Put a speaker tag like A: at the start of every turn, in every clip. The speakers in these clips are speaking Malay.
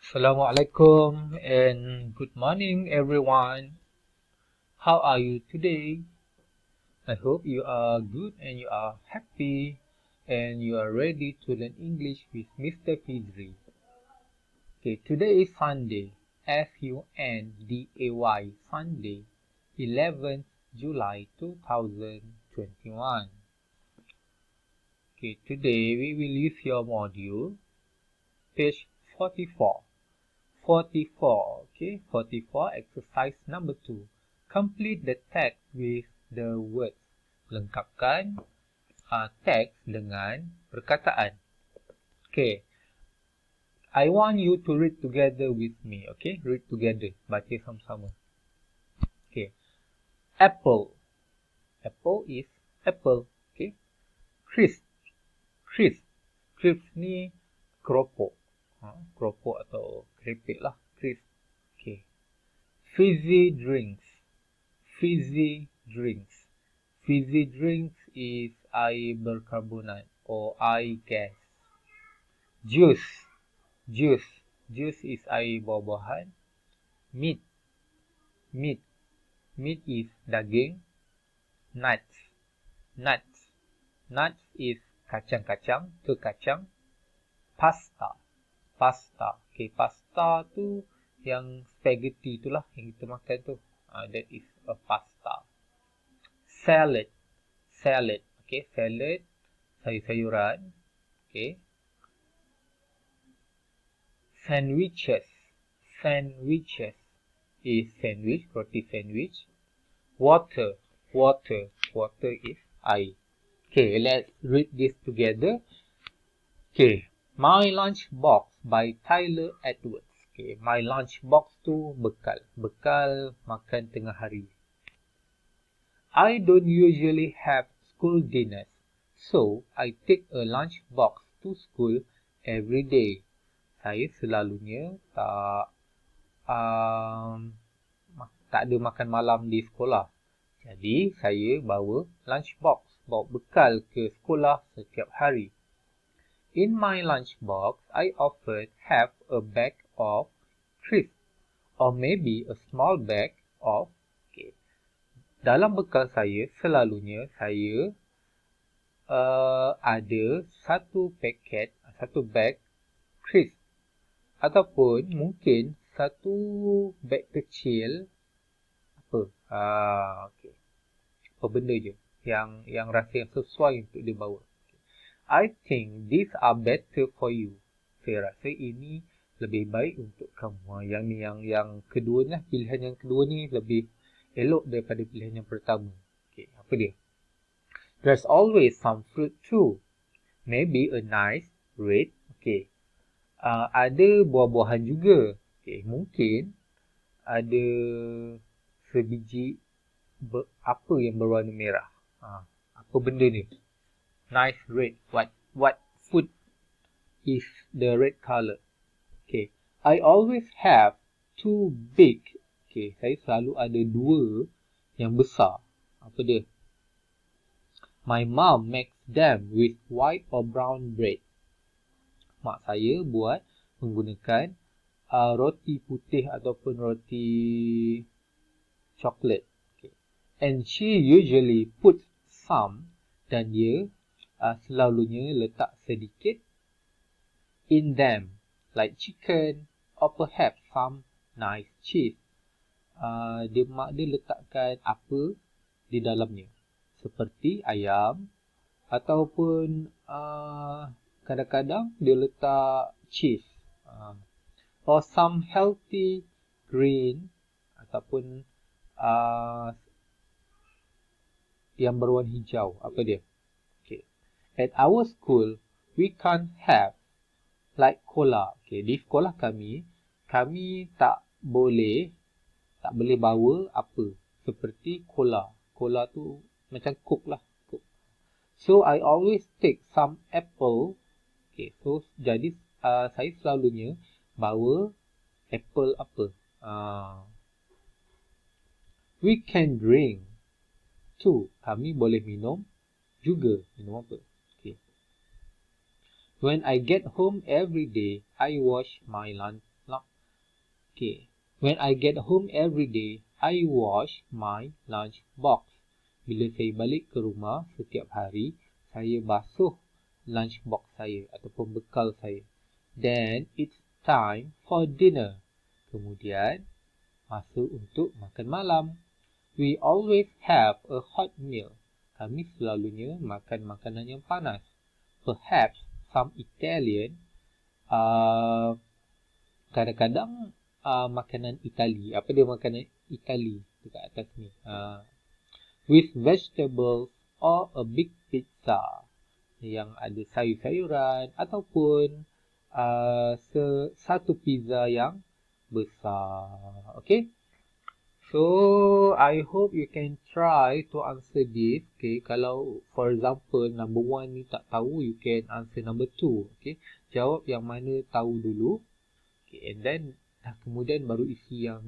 A: Assalamualaikum and good morning everyone. How are you today? I hope you are good and you are happy and you are ready to learn English with Mr. Fidri. Okay, today is Sunday, Sunday, Sunday, 11th July 2021. Okay, today we will use your module, page 44. 44, okay, 44, exercise number 2. Complete the text with the words. Lengkapkan teks dengan perkataan. Okay, I want you to read together with me, okay, read together, baca sama-sama. Okay, apple, apple is apple, okay. Crisp, crisp, crisp ni keropok, keropok atau keripik lah, crisp. Okay, fizzy drinks, fizzy drinks. Fizzy drinks is air berkarbonat or air gas. Juice, juice. Juice is air buah-buahan. Meat, meat. Meat is daging. Nuts, nuts. Nuts is kacang-kacang ke kacang. Pasta, pasta. Okay, pasta tu yang spaghetti tu lah yang kita makan tu. That is a pasta. Salad, salad. Okay, salad, sayur-sayuran. Okay. Sandwiches, sandwiches is sandwich, roti sandwich. Water, water. Water is air. Okay, let's read this together. Okay, My Lunch Box by Tyler Edwards. Okay, my lunch box tu bekal. Bekal makan tengah hari. I don't usually have school dinners, so I take a lunch box to school every day. Saya selalunya tak ada makan malam di sekolah. Jadi, saya bawa lunch box, bawa bekal ke sekolah setiap hari. In my lunch box, I often have a bag of crisps or maybe a small bag of cake. Dalam bekal saya, selalunya saya ada satu paket, satu bag crisps ataupun mungkin satu bag kecil apa? Okay. Apa benda je yang rasa yang sesuai untuk dibawa. I think these are better for you. Saya rasa ini lebih baik untuk kamu. Yang ni yang kedua ni, pilihan yang kedua ni lebih elok daripada pilihan yang pertama. Okay, apa dia? There's always some fruit too. Maybe a nice red. Okay. Ada buah-buahan juga. Okay, mungkin ada sebiji apa yang berwarna merah. Apa benda ni? Nice red. What food is the red color? Okay. I always have two big. Okay, saya selalu ada dua yang besar. Apa dia? My mom makes them with white or brown bread. Mak saya buat menggunakan roti putih ataupun roti coklat. Okay. And she usually puts some, dan dia selalunya letak sedikit in them, like chicken or perhaps some nice cheese. Mak dia letakkan apa di dalamnya, seperti ayam ataupun kadang-kadang dia letak cheese, or some healthy green ataupun yang berwarna hijau. Apa dia? Okay. At our school, we can't have like cola. Okay, di sekolah kami tak boleh bawa apa seperti cola. Cola tu macam Coke lah. Coke. So I always take some apple. Okay, so jadi saya selalunya bawa apple apa? We can drink too. Kami boleh minum juga. Minum apa? Okay. When I get home every day, I wash my Okay. When I get home every day, I wash my lunch box. Bila saya balik ke rumah setiap hari, saya basuh lunch box saya ataupun bekal saya. Then it's time for dinner. Kemudian masa untuk makan malam. We always have a hot meal. Kami selalunya makan makanan yang panas. Perhaps some Italian, kadang-kadang makanan Itali. Apa dia makanan Itali dekat atas ni? With vegetables or a big pizza yang ada sayur-sayuran ataupun satu pizza yang besar. Okay? So, I hope you can try to answer this. Okay, kalau for example number 1 ni tak tahu, you can answer number 2. Okay, jawab yang mana tahu dulu. Okay, and then kemudian baru isi yang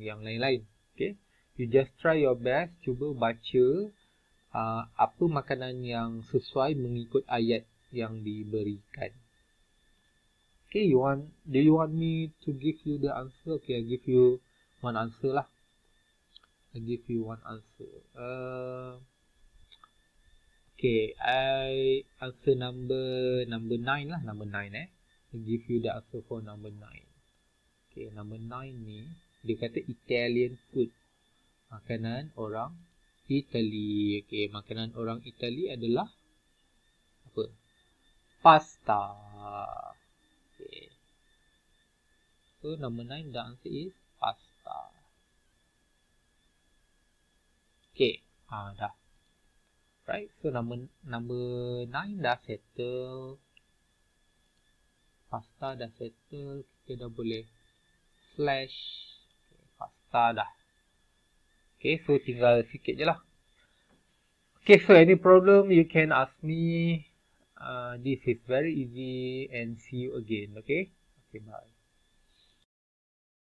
A: lain-lain. Okay, you just try your best, cuba baca apa makanan yang sesuai mengikut ayat yang diberikan. Okay, do you want me to give you the answer? Okay, I give you one answer lah. I give you one answer. Okay, I answer number 9 lah, number 9 I give you the answer for number 9. Okay, number 9 ni dia kata Italian food. Makanan orang Italy. Okay, makanan orang Italy adalah apa? Pasta. Okay. So number 9 the answer is pasta. Okay, dah. Right, so number 9 dah settle. Pasta dah settle. Kita dah boleh flash. Okay, pasta dah. Okay, so tinggal sikit je lah. Okay, so any problem you can ask me. This is very easy and see you again. Okay, bye.